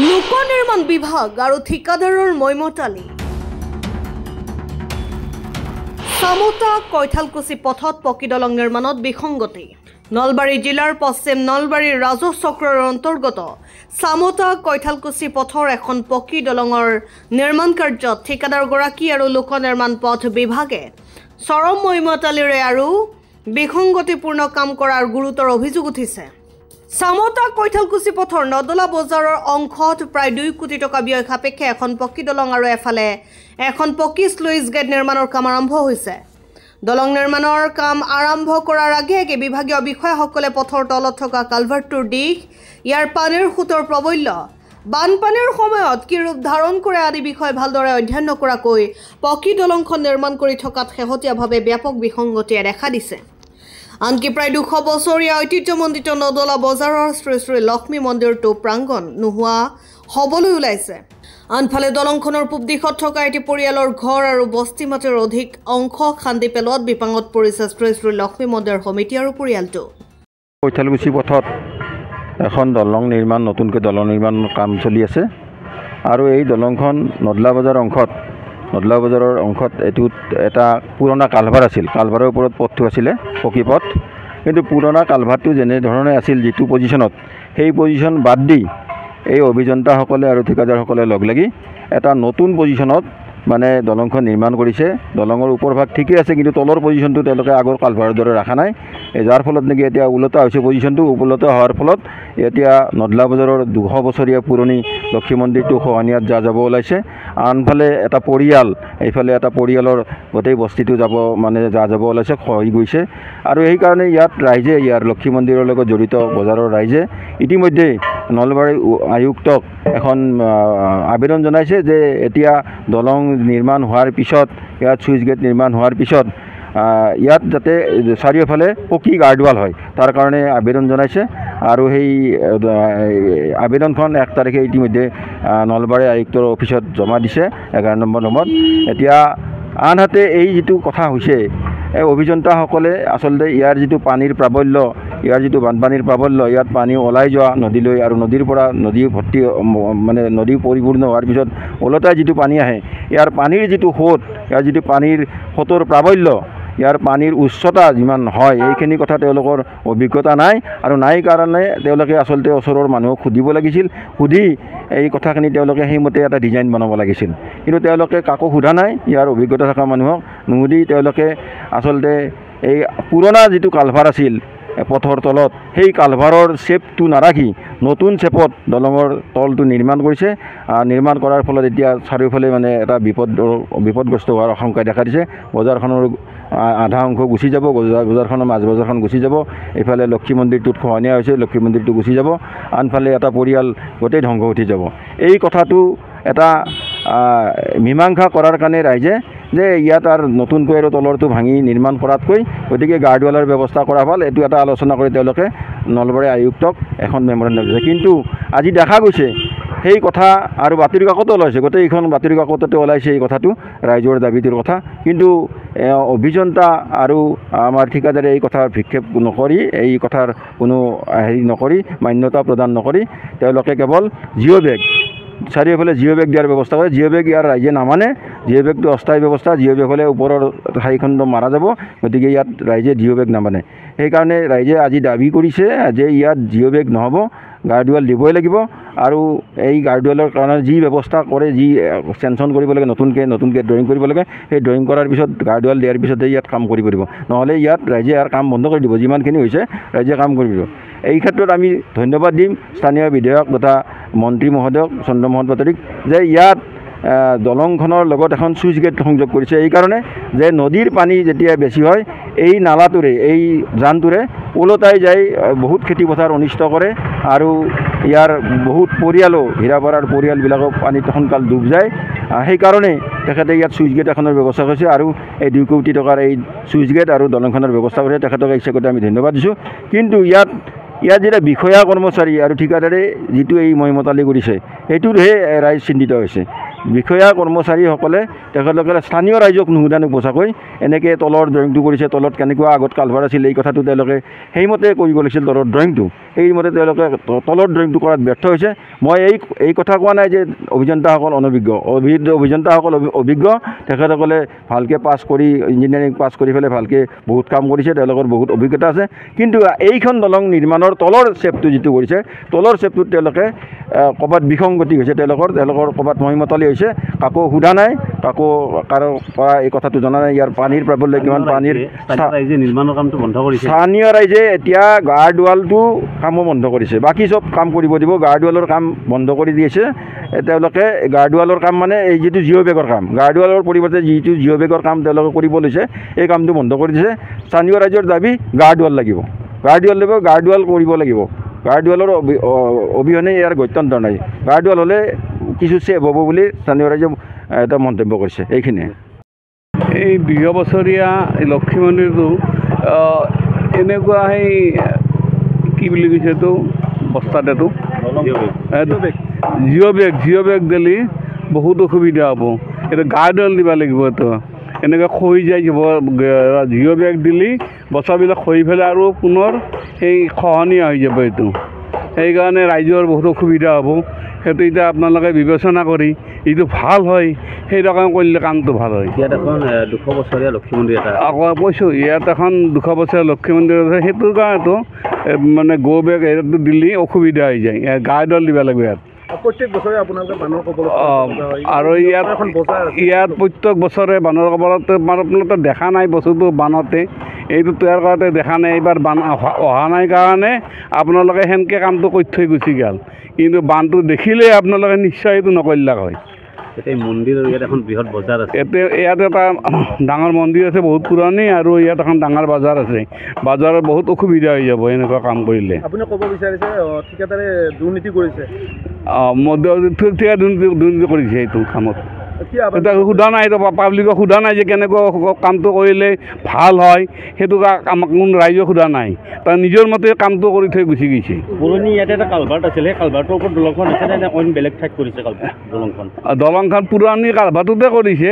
লোক নিৰ্মাণ বিভাগ আৰু ঠিকাদাৰৰ মৈমতালি সামোতা কৈঠালকুছি পথত পকী দলং নিৰ্মাণত বিসংগতি নলবাৰী জিলাৰ পশ্চিম নলবাৰীৰ ৰাজহ চক্ৰৰ অন্তৰ্গত সামোতা কৈঠালকুছি পথৰ এখন পকী দলঙৰ নিৰ্মাণ কাৰ্যত ঠিকাদাৰগৰাকী আৰু লোক নিৰ্মাণ পথ বিভাগে চৰম মৈমতালিৰে আৰু বিসংগতিপূৰ্ণ কাম কৰাৰ গুৰুতৰ অভিযোগ উঠিছে। সামোতা কৈঠালকুছি পথৰ নদলা বজাৰৰ অংশত প্ৰায় 2 কোটি টকা ব্যয় সাপেক্ষে এখন পকী দলং আৰু এফালে এখন পকী স্লুইচ গেট নিৰ্মাণৰ কাম আৰম্ভ হৈছে। দলং নিৰ্মাণৰ কাম আৰম্ভ কৰাৰ আগে বিভাগীয় বিষয়াসকলে পথৰ তলত থকা কালভাৰ্টৰ দিশ, ইয়াৰ পানীৰ সোঁতৰ প্ৰবল্য, বানপানীৰ সময়ত কি ৰূপ ধাৰণ কৰে আদি বিষয় ভালদৰে অধ্যয়ন নকৰাকৈ পকী দলংখন নিৰ্মাণ কৰি থকাত শেহতীয়াভাৱে ব্যাপক বিসংগতিয়ে দেখা দিছে। আনকি প্ৰায় 200 বছৰীয়া ঐতিহ্যমণ্ডিত নদলা বজাৰৰ শ্ৰী শ্ৰী লক্ষ্মী মন্দিৰটো প্ৰাংগণ নোহোৱা হ'বলৈ ওলাইছে। আনফালে দলংখনৰ পূব দিশত থকা এটি পৰিয়ালৰ ঘৰ আৰু বস্তি মাটিৰ অধিক অংশ খান্দি পেলোৱাত বিপাঙত পৰিছে শ্ৰী শ্ৰী লক্ষ্মী মন্দিৰ সমিতি আৰু পৰিয়ালটো। কৈঠালকুছি পথত এখন দলং নিৰ্মাণ নতুনকৈ দলং নিৰ্মাণৰ কাম চলি আছে আৰু এই দলংখন নদলা বজাৰৰ অংশত এইটোত এটা পুৰণা কালভাৰ আছিল। কালভাৰৰ ওপৰত পথটো আছিলে পকী পথ, কিন্তু পুৰণা কালভাৰটো যেনেধৰণে আছিল যিটো পজিশ্যনত, সেই পজিশ্যন বাদ দি এই অভিযন্তাসকলে আৰু ঠিকাদাৰসকলে লগ লাগি এটা নতুন পজিশ্যনত মানে দলংখন নিৰ্মাণ কৰিছে। দলঙৰ ওপৰভাগ ঠিকেই আছে, কিন্তু তলৰ পজিশ্যনটো তেওঁলোকে আগৰ কালভাৰৰ দৰে ৰখা নাই, যাৰ ফলত নেকি এতিয়া ওলটা হৈছে। পজিশ্যনটো ওলটা হোৱাৰ ফলত এতিয়া নদলা বজাৰৰ 200 বছৰীয়া পুৰণি লক্ষ্মী মন্দিৰটো খহনীয়াত যাব ওলাইছে। আনফালে এটা পৰিয়াল, এইফালে এটা পৰিয়ালৰ গোটেই বস্তিটো যাব ওলাইছে, খহি গৈছে। আৰু সেইকাৰণে ইয়াত ৰাইজে, ইয়াৰ লক্ষ্মী মন্দিৰৰ লগত জড়িত বজাৰৰ ৰাইজে ইতিমধ্যে নলবাৰী আয়ুক্তক এখন আবেদন জনাইছে যে এতিয়া দলং নিৰ্মাণ হোৱাৰ পিছত, ইয়াত চুইচ গেট নিৰ্মাণ হোৱাৰ পিছত ইয়াত যাতে চাৰিওফালে পকী গাৰ্ডৱাল হয়, তাৰ কাৰণে আবেদন জনাইছে। আৰু সেই আবেদনখন 1 তাৰিখে ইতিমধ্যে নলবাৰী আয়ুক্তৰ অফিচত জমা দিছে 11 নম্বৰ ৰুমত। এতিয়া আনহাতে এই যিটো কথা হৈছে, এই অভিযন্তাসকলে আচলতে ইয়াৰ যিটো পানীৰ প্ৰাবল্য, ইয়াৰ যিটো বানপানীৰ প্ৰাবল্য, ইয়াত পানী ওলাই যোৱা নদীলৈ আৰু নদীৰ পৰা নদী ভৰ্তি নদী পৰিপূৰ্ণ হোৱাৰ পিছত ওলটাই যিটো পানী আহে, ইয়াৰ পানীৰ যিটো সোঁত, ইয়াৰ যিটো পানীৰ সোঁতৰ প্ৰাবল্য, ইয়াৰ পানীৰ উচ্চতা যিমান হয়, এইখিনি কথা তেওঁলোকৰ অভিজ্ঞতা নাই। আৰু নাই কাৰণে তেওঁলোকে আচলতে ওচৰৰ মানুহক সুধিব লাগিছিল, সুধি এই কথাখিনি তেওঁলোকে সেইমতে এটা ডিজাইন বনাব লাগিছিল, কিন্তু তেওঁলোকে কাকো সোধা নাই। ইয়াৰ অভিজ্ঞতা থকা মানুহক নুসুধি তেওঁলোকে আচলতে এই পুৰণা যিটো কালভাৰ আছিল পথৰ তলত, সেই কালভাৰৰ শ্বেপটো নাৰাখি নতুন শ্বেপত দলঙৰ তলটো নিৰ্মাণ কৰিছে। নিৰ্মাণ কৰাৰ ফলত এতিয়া চাৰিওফালে এটা বিপদগ্ৰস্ত হোৱাৰ আশংকা দেখা দিছে। বজাৰখনৰ আধা অংশ গুচি যাব, বজাৰখনৰ মাজ বজাৰখন গুচি যাব, এইফালে লক্ষ্মী মন্দিৰটোত খহনীয়া হৈছে, লক্ষ্মী মন্দিৰটো গুচি যাব, আনফালে এটা পৰিয়াল গোটেই ধ্বংস উঠি যাব। এই কথাটো এটা মীমাংসা কৰাৰ কাৰণে ৰাইজে যে ইয়াত আৰু নতুনকৈ আৰু তলৰটো ভাঙি নিৰ্মাণ কৰাতকৈ গতিকে গাৰ্ডৱালৰ ব্যৱস্থা কৰা ভাল, এইটো এটা আলোচনা কৰি তেওঁলোকে নলবাৰী আয়ুক্তক এখন মেমৰেণ্ডাম দিছে। কিন্তু আজি দেখা গৈছে সেই কথা আৰু বাতৰি কাকতো ওলাইছে, গোটেইখন বাতৰি কাকততে ওলাইছে এই কথাটো, ৰাইজৰ দাবীটোৰ কথা। কিন্তু অভিযন্তা আৰু আমাৰ ঠিকাদাৰে এই কথাৰ ভ্ৰক্ষেপ নকৰি, এই কথাৰ কোনো নকৰি, মান্যতা প্ৰদান নকৰি তেওঁলোকে কেৱল জিঅ' বেগ, চাৰিওফালে জিঅ' বেগ দিয়াৰ ব্যৱস্থা কৰে। জিঅ' বেগ ইয়াৰ ৰাইজে নামানে, জিঅ' বেগটো অস্থায়ী ব্যৱস্থা, জিঅ' বেগ হ'লে ওপৰৰ ঠাইখন মাৰা যাব, গতিকে ইয়াত ৰাইজে জিঅ' বেগ নামানে। সেইকাৰণে ৰাইজে আজি দাবী কৰিছে যে ইয়াত জিঅ' বেগ নহ'ব, গাৰ্ডৱাল দিবই লাগিব। আৰু এই গাৰ্ডৱালৰ কাৰণে যি ব্যৱস্থা কৰে, যি চেংচন কৰিব লাগে, নতুনকৈ ড্ৰয়িং কৰিব লাগে, সেই ড্ৰয়িং কৰাৰ পিছত গাৰ্ডৱাল দিয়াৰ পিছতে ইয়াত কাম কৰিব দিব, নহ'লে ইয়াত ৰাইজে ইয়াৰ কাম বন্ধ কৰি দিব। যিমানখিনি হৈছে ৰাইজে কাম কৰি দিব। এই ক্ষেত্ৰত আমি ধন্যবাদ দিম স্থানীয় বিধায়ক তথা মন্ত্ৰী মহোদয়ক, চন্দ্ৰমোহন পাটোৱাৰীক, যে ইয়াত দলংখনৰ লগত এখন চুইচ গেট সংযোগ কৰিছে, এইকাৰণে যে নদীৰ পানী যেতিয়া বেছি হয়, এই নালাটোৰে, এই জানটোৰে ওলটাই যাই বহুত খেতিপথাৰ অনিষ্ট কৰে আৰু ইয়াৰ বহুত পৰিয়ালো, হীৰাপাৰাৰ পৰিয়ালবিলাকক পানীত সোনকাল ডুব যায়। সেইকাৰণে তেখেতে ইয়াত চুইচ গেট এখনৰ ব্যৱস্থা কৰিছে আৰু এই 2 কোটি টকাৰ এই চুইচ গেট আৰু দলংখনৰ ব্যৱস্থা কৰিছে। তেখেতক ইচ্ছাকতে আমি ধন্যবাদ দিছোঁ। কিন্তু ইয়াত যেতিয়া বিষয়া কৰ্মচাৰী আৰু ঠিকাদাৰে যিটো এই মৈমতালি কৰিছে, সেইটোৰহে ৰাইজ চিন্তিত হৈছে। বিষয়া কৰ্মচাৰীসকলে তেখেতলোকে স্থানীয় ৰাইজক নুসুধা নোপোচাকৈ এনেকৈ তলৰ ড্ৰয়িংটো কৰিছে, তলত কেনেকুৱা আগত কালভাৰ আছিল এই কথাটো তেওঁলোকে সেইমতে কৰিব লাগিছিল তলৰ ড্ৰয়িংটো, সেইমতে তেওঁলোকে তলৰ ড্ৰয়িংটো কৰাত ব্যৰ্থ হৈছে। মই এই কথা কোৱা নাই যে অভিযন্তাসকল অনভিজ্ঞ, অভিযন্তাসকল অভিজ্ঞ, তেখেতসকলে ভালকৈ পাছ কৰি ইঞ্জিনিয়াৰিং পাছ কৰি পেলাই ভালকৈ বহুত কাম কৰিছে, তেওঁলোকৰ বহুত অভিজ্ঞতা আছে। কিন্তু এইখন দলং নিৰ্মাণৰ তলৰ চেপটো যিটো কৰিছে, তলৰ চেপটোত তেওঁলোকে ক'ৰবাত বিসংগতি হৈছে, তেওঁলোকৰ ক'ৰবাত মহিমতালি হৈছে, কাকো সোধা নাই, কাকো কাৰো পৰা এই কথাটো জনা নাই। ইয়াৰ পানীৰ প্ৰাবল্য কিমান, পানীৰ নিৰ্মাণৰ কামটো বন্ধ কৰিছে। স্থানীয় ৰাইজে এতিয়া গাৰ্ডৱালটো কামো বন্ধ কৰিছে, বাকী চব কাম কৰিব দিব, গাৰ্ডৱালৰ কাম বন্ধ কৰি দিছে তেওঁলোকে। গাৰ্ডৱালৰ কাম মানে এই যিটো জিঅ' বেগৰ কাম, গাৰ্ডৱালৰ পৰিৱৰ্তে যিটো জিঅ' বেগৰ কাম তেওঁলোকে কৰিব লৈছে, এই কামটো বন্ধ কৰি দিছে। স্থানীয় ৰাইজৰ দাবী গাৰ্ডৱাল লাগিব, গাৰ্ডৱাল কৰিব লাগিব। গাৰ্ডৱালৰ অবিহনে ইয়াৰ গত্যন্তৰ নাই। গাৰ্ডৱাল হ'লে কিছু ছেভ হ'ব বুলি স্থানীয় ৰাইজে এটা মন্তব্য কৰিছে। এইখিনিয়ে। এই 200 বছৰীয়া লক্ষী মন্দিৰটো এনেকুৱা সেই কি বুলি কৈছে এইটো বস্তাটো জিঅ' বেগ দিলে বহুত অসুবিধা হ'ব। এইটো গাৰ্ডৱাল দিব লাগিব। এইটো এনেকৈ খহি যায় জিঅ' বেগ দিলে বস্তাবিলাক খহি পেলাই আৰু পুনৰ সেই খহনীয়া হৈ যাব। এইটো সেইকাৰণে ৰাইজৰ বহুত অসুবিধা হ'ব। সেইটো এতিয়া আপোনালোকে বিবেচনা কৰি এইটো ভাল হয়, সেই ৰকম কৰিলে কামটো ভাল হয়। ইয়াত এখন 200 বছৰীয়া লক্ষী মন্দিৰ এটা আকৌ কৈছোঁ, ইয়াত এখন 200 বছৰীয়া লক্ষী মন্দিৰ আছে। সেইটোৰ কাৰণেতো মানে বেগ এইটো দিলে অসুবিধা হৈ যায়। গাৰ্ডৱাল দিব লাগিব ইয়াত। প্ৰত্যেক বছৰে আপোনালোকে বানৰ কবলত আৰু ইয়াত প্ৰত্যেক বছৰে বানৰ কবলত আপোনালোকে দেখা নাই বস্তুটো বানতে এইটো তৈয়াৰ কৰোঁতে দেখা নাই। এইবাৰ বান অহা নাই কাৰণে আপোনালোকে সেনেকৈ কামটো কৰি থৈ গুচি গ'ল, কিন্তু বানটো দেখিলে আপোনালোকে নিশ্চয় এইটো নকৰিলাক হয়। এতিয়া মন্দিৰৰ ইয়াত এখন বৃহৎ বজাৰ আছে। ইয়াত এটা ডাঙৰ মন্দিৰ আছে, বহুত পুৰণি, আৰু ইয়াত এখন ডাঙৰ বজাৰ আছে। বজাৰত বহুত অসুবিধা হৈ যাব এনেকুৱা কাম কৰিলে। আপুনি ক'ব বিচাৰিছে ঠিকাদাৰে দুৰ্নীতি কৰিছে? ঠিকা দুৰ্নীতি কৰিছে এইটো কামত। এতিয়া সোধা নাই, পাব্লিকক সোধা নাই যে কেনেকুৱা কামটো কৰিলে ভাল হয়, সেইটো আমাক কোনো ৰাইজে সোধা নাই। তাৰ নিজৰ মতে কামটো কৰি থৈ গুচি গৈছে। পুৰণি ইয়াতে এটা কালভাৰ্ট আছিলে, সেই কালভাৰ্টৰ ওপৰত দলংখন আছে নে অইন বেলেগ ঠাইত কৰিছে? দলংখন পুৰণি কালভাৰ্টতে কৰিছে,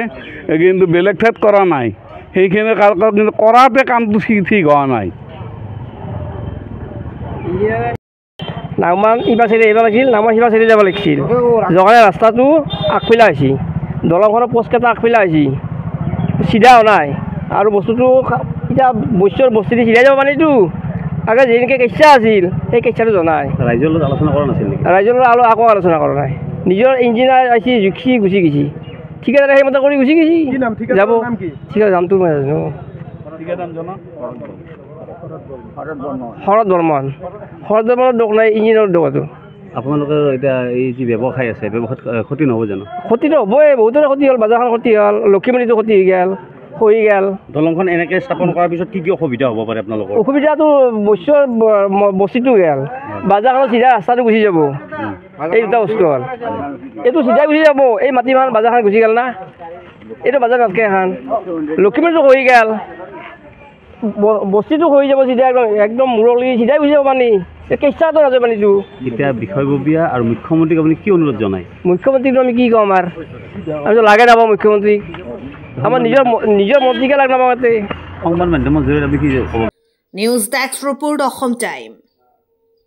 কিন্তু বেলেগ ঠাইত কৰা নাই। সেইখিনি কিন্তু কৰাতে কামটো ঠিক হোৱা নাই। নাওমান ইবাৰ চাইডে আহিব লাগিছিল, নাওমান সিবাৰ চাইডে যাব লাগিছিল। জগাই ৰাস্তাটো আগফালে হৈছে, দলংখনৰ পোষ্টকেইটা আগফালে হৈছে, চিধা হোৱা নাই। আৰু বস্তুটো এতিয়া বস্তুটো চিধাই যাব মানেতো আগে যেনেকৈ কেঁচা আছিল সেই কেঁচাটো জনাই। ৰাইজৰ লগত আলোচনা কৰা নাছিল নেকি? ৰাইজৰ লগত আকৌ আলোচনা কৰা নাই। নিজৰ ইঞ্জিনিয়াৰ আহিছে, জুখি গুচি গৈছে, ঠিকাদাৰে সেইমতে কৰি গুচি গৈছে। যাব ঠিকাদাৰ নামটো মই নাজানো। শৰৎ বৰ্মন দোক নাই, ইঞ্জিনিয়াৰৰ দোকানটো। আপোনালোকৰ এতিয়া এই যি ব্যৱসায় আছে, ব্যৱসায়ত ক্ষতি নহ'ব জানো? ক্ষতিটো হ'বই, বহুতৰে ক্ষতি হ'ল। বজাৰখন ক্ষতি হ'ল, লক্ষী মন্দিৰটো ক্ষতি হৈ গ'ল, খহি গ'ল। দলংখন এনেকৈ স্থাপন কৰাৰ পিছত কি কি অসুবিধা হ'ব পাৰে আপোনালোকৰ? অসুবিধাটো বস্তুটো গ'ল, বজাৰখনত চিধা ৰাস্তাটো গুচি যাব। এই দুটা বস্তু হ'ল, এইটো চিধাই গুচি যাব। এই মাটিমান বজাৰখন গুচি গ'ল না, এইটো বজাৰ নাথাকে এখন। লক্ষী মন্দিৰটো খহি গ'ল, বস্তুটো হৈ যাব চিধা, একদম মূৰলি চিধাই গুচি যাব পানী। কেঁচাটো নাযায় পানীটো। এতিয়া বিষয়ববীয়া আৰু মুখ্যমন্ত্ৰীক আপুনি কি অনুৰোধ জনায়? মুখ্যমন্ত্ৰীকটো আমি কি ক'ম আৰু লাগে নাপাওঁ মুখ্যমন্ত্ৰীক। আমাৰ নিজৰ মন্ত্ৰীকে লাগে নাপাওঁ ইয়াতে। সংবাদ মাধ্যমৰ জৰিয়তে আপুনি কি ক'ব? News desk report Assam time.